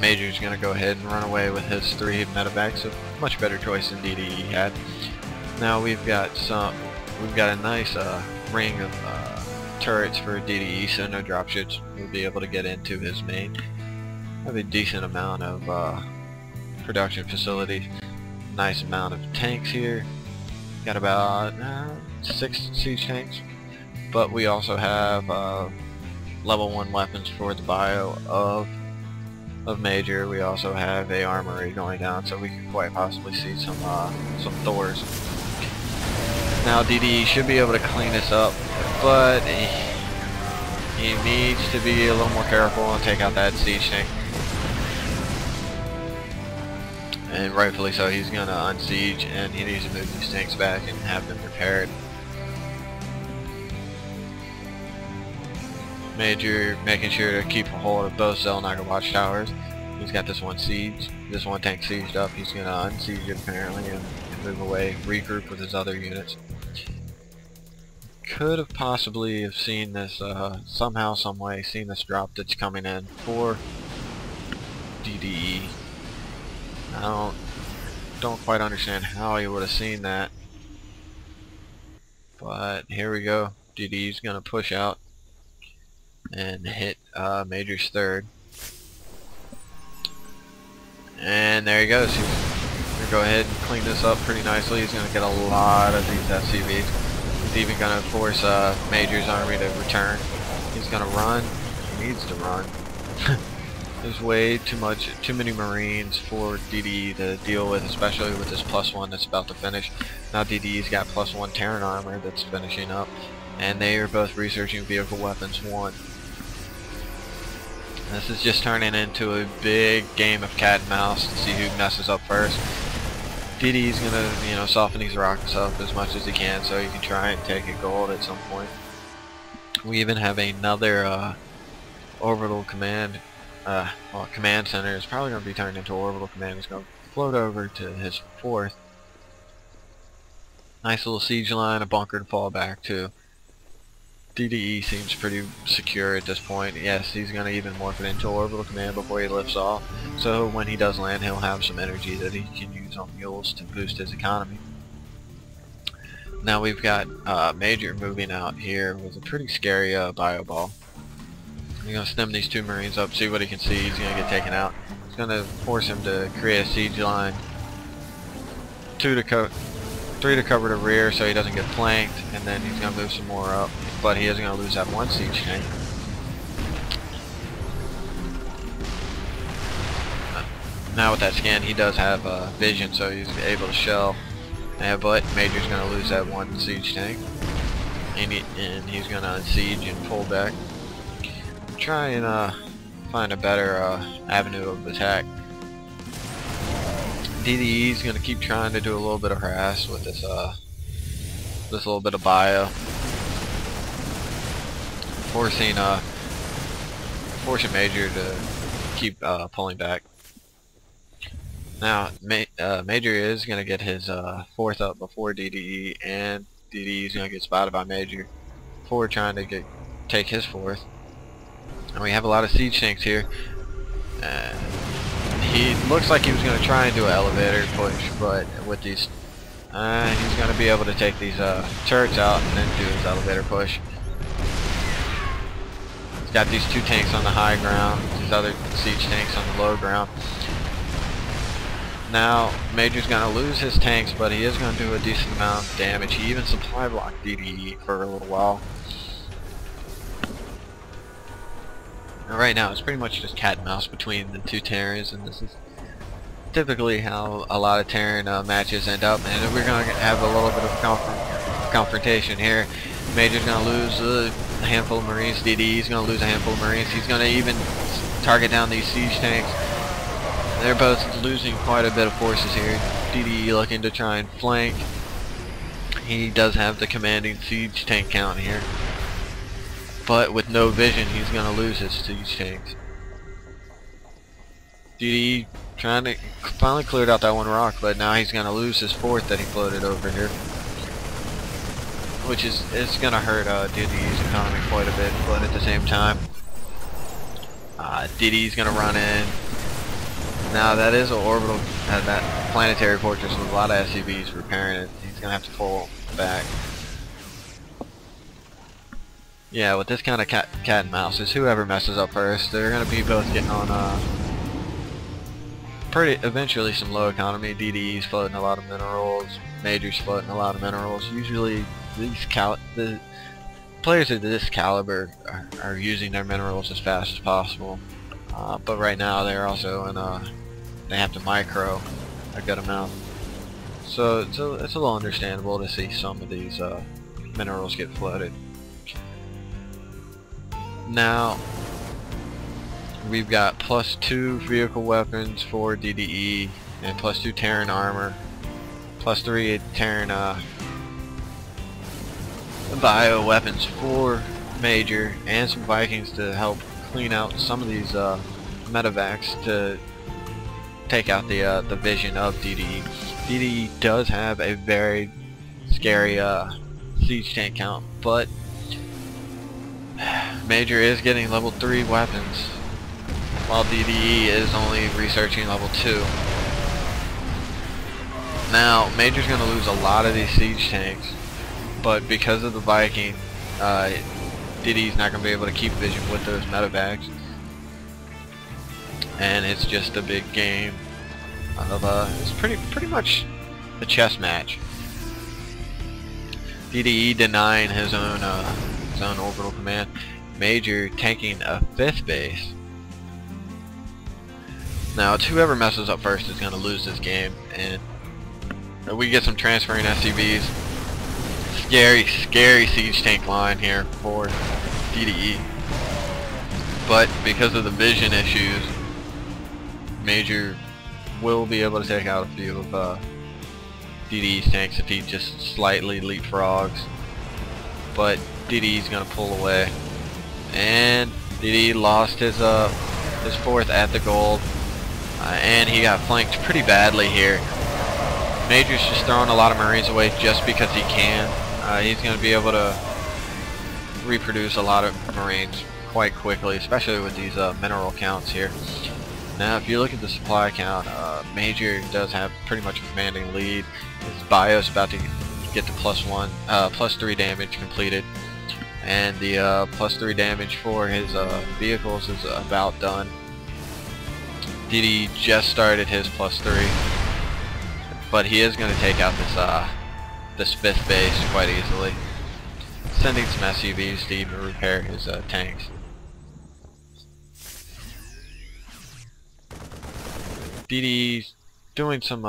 Major's gonna go ahead and run away with his 3 medevacs. A much better choice than DDE had. Now we've got a nice ring of turrets for DDE, so no dropships will be able to get into his main. Have a decent amount of production facilities. Nice amount of tanks here. Got about 6 siege tanks, but we also have level 1 weapons for the bio of Major. We also have a armory going down, so we could quite possibly see some Thors. Now DDE should be able to clean this up, but he needs to be a little more careful and take out that siege tank. And rightfully so, he's gonna unsiege, and he needs to move these tanks back and have them repaired. Major making sure to keep a hold of both Zelnaga watchtowers. He's got this one tank sieged up. He's gonna unsiege it apparently and move away, regroup with his other units. Could have possibly have seen this somehow, some way, seen this drop that's coming in for DDE. I don't quite understand how he would have seen that, but here we go. DDE's gonna push out and hit Major's 3rd, and there he goes. He's gonna go ahead and clean this up pretty nicely. He's gonna get a lot of these SCVs. He's even gonna force Major's army to return. He's gonna run. He needs to run. There's way too many Marines for DDE to deal with, especially with this +1 that's about to finish. Now DDE's got +1 Terran armor that's finishing up, and they are both researching vehicle weapons 1. This is just turning into a big game of cat and mouse to see who messes up first. DDE's gonna, soften these rockets up as much as he can so he can try and take a gold at some point. We even have another orbital command. Command center is probably going to be turned into orbital command. He's going to float over to his 4th. Nice little siege line, a bunker to fall back to. DDE seems pretty secure at this point. Yes, he's going to even morph it into orbital command before he lifts off. So when he does land, he'll have some energy that he can use on mules to boost his economy. Now we've got Major moving out here with a pretty scary bio ball. He's going to stem these 2 Marines up, see what he can see. He's going to get taken out. It's going to force him to create a siege line. 3 to cover the rear so he doesn't get flanked, and then he's going to move some more up. But he is going to lose that 1 siege tank. Now with that scan, he does have vision, so he's able to shell. But Major's going to lose that 1 siege tank. And he's going to unsiege and pull back. Try and find a better avenue of attack. DDE is going to keep trying to do a little bit of harass with this little bit of bio, forcing Major to keep pulling back. Now Major is going to get his 4th up before DDE, and DDE is going to get spotted by Major before trying to take his 4th. And we have a lot of siege tanks here. He looks like he was going to try and do an elevator push, but with these, he's going to be able to take these turrets out and then do his elevator push. He's got these 2 tanks on the high ground, these other siege tanks on the low ground. Now Major's going to lose his tanks, but he is going to do a decent amount of damage. He even supply blocked DDE for a little while. Right now it's pretty much just cat and mouse between the 2 Terrans, and this is typically how a lot of Terran matches end up, and we're going to have a little bit of confrontation here. Major's going to lose a handful of Marines, DDE's going to lose a handful of Marines. He's going to even target down these siege tanks. They're both losing quite a bit of forces here. DDE looking to try and flank. He does have the commanding siege tank count here, but with no vision, he's going to lose his siege tanks. DDE trying to finally cleared out that 1 rock, but now he's going to lose his 4th that he floated over here, which is going to hurt DDE's economy quite a bit. But at the same time, DDE's going to run in, Now that is an orbital, that planetary fortress with a lot of SCVs repairing it. He's gonna have to pull back. Yeah, with this kind of cat and mouse, is whoever messes up first, they're gonna be both getting on eventually some low economy. DDE's floating a lot of minerals, Major's floating a lot of minerals. Usually the players of this caliber are using their minerals as fast as possible. But right now they're also in they have to micro a good amount. So it's a little understandable to see some of these minerals get flooded. Now we've got +2 vehicle weapons for DDE and +2 Terran armor, +3 Terran bio weapons for Major, and some Vikings to help clean out some of these medevacs to take out the vision of DDE. DDE does have a very scary siege tank count, but Major is getting level 3 weapons, while DDE is only researching level 2. Now, Major's going to lose a lot of these siege tanks, but because of the Viking, DDE's not going to be able to keep vision with those medevacs, and it's just a big game of it's pretty much a chess match. DDE denying his own orbital command, Major taking a 5th base. Now it's whoever messes up first is going to lose this game, and we get some transferring SCVs. Scary siege tank line here for DDE, but because of the vision issues, Major will be able to take out a few of DDE's tanks if he just slightly leapfrogs, but DDE's gonna pull away, and DDE lost his 4th at the gold, and he got flanked pretty badly here. Major's just throwing a lot of Marines away just because he can. He's gonna be able to reproduce a lot of Marines quite quickly, especially with these mineral counts here. Now if you look at the supply count, Major does have pretty much a commanding lead. His bio's about to get the +3 damage completed, and the +3 damage for his vehicles is about done. DDE just started his +3, but he is going to take out this 5th base quite easily, sending some SCVs to even repair his tanks. DDE's doing some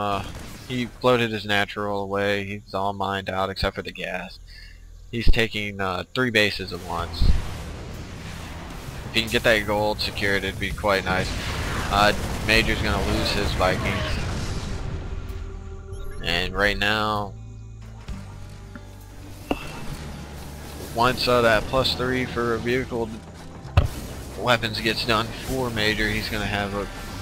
he floated his natural away. He's all mined out except for the gas. He's taking 3 bases at once. If he can get that gold secured, it'd be quite nice. Major's gonna lose his Vikings, and right now, once that +3 for a vehicle weapons gets done for Major, he's gonna have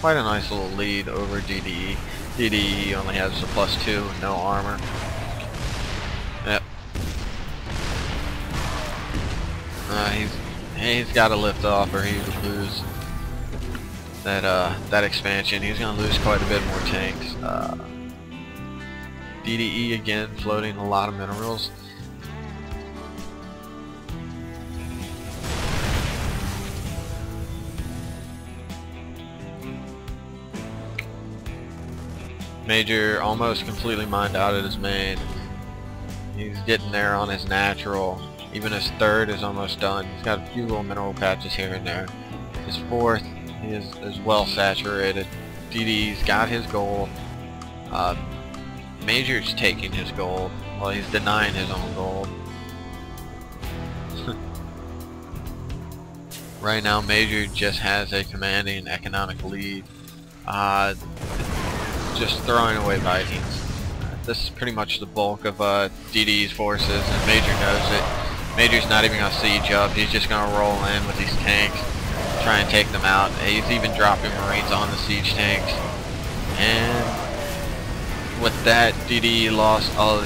quite a nice little lead over DDE. DDE only has a +2 and no armor. Yep. He's got to lift off, or he would lose that expansion. He's gonna lose quite a bit more tanks. DDE again floating a lot of minerals. Major almost completely mined out at his main. He's getting there on his natural. Even his 3rd is almost done. He's got a few little mineral patches here and there. His 4th is well saturated. DDE's got his gold. Major's taking his gold while he's denying his own gold. Right now Major just has a commanding economic lead. Just throwing away Vikings. This is pretty much the bulk of DDE's forces, and Major knows it. Major's not even going to siege up. He's just going to roll in with these tanks, try and take them out. He's even dropping Marines on the siege tanks. And with that, DDE lost a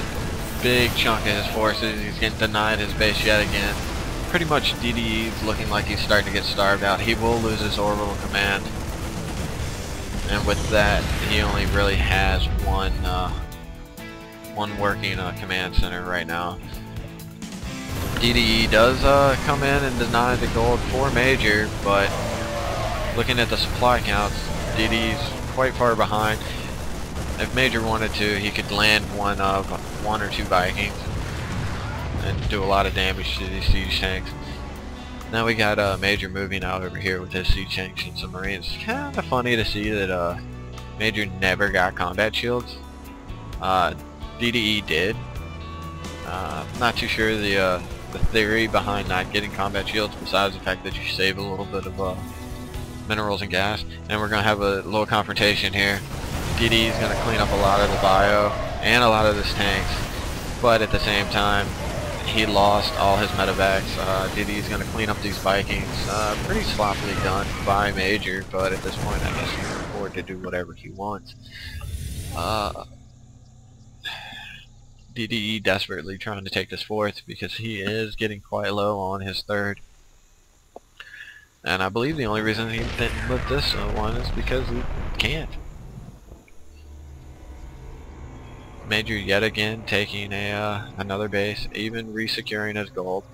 big chunk of his forces. He's getting denied his base yet again. Pretty much DDE's looking like he's starting to get starved out. He will lose his orbital command. and with that, he only really has one working command center right now. DDE does come in and deny the gold for Major, but looking at the supply counts, DDE's quite far behind. If Major wanted to, he could land one or two Vikings and do a lot of damage to these siege tanks. Now we got Major moving out over here with his siege tanks and some Marines. It's kind of funny to see that Major never got combat shields. DDE did. Not too sure the theory behind not getting combat shields, besides the fact that you save a little bit of minerals and gas. And we're gonna have a little confrontation here. DDE is gonna clean up a lot of the bio and a lot of his tanks, but at the same time, he lost all his medevacs. DDE is gonna clean up these Vikings. Pretty sloppily done by Major, but at this point, I guess he can afford to do whatever he wants. DDE desperately trying to take this fourth because he is getting quite low on his third. And I believe the only reason he didn't lift this one is because he can't. Major yet again taking another base, even resecuring his gold.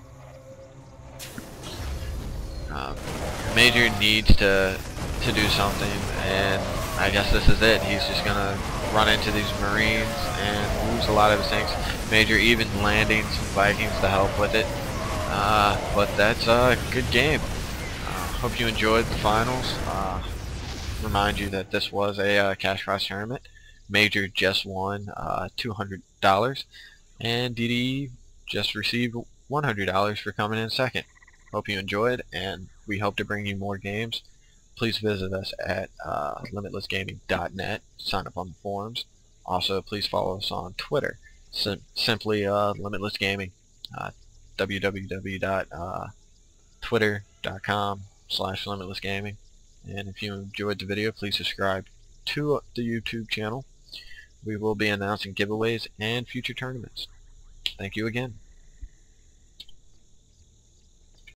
Major needs to do something, and I guess this is it. He's just gonna run into these Marines and lose a lot of his tanks. Major even landing some Vikings to help with it. But that's a good game. Hope you enjoyed the finals. Remind you that this was a cash prize tournament. Major just won $200, and DDE just received $100 for coming in second. Hope you enjoyed, and we hope to bring you more games. Please visit us at limitlessgaming.net. Sign up on the forums. Also, please follow us on Twitter. Simply Limitless Gaming. www.twitter.com/limitlessgaming. And if you enjoyed the video, please subscribe to the YouTube channel. We will be announcing giveaways and future tournaments. Thank you again.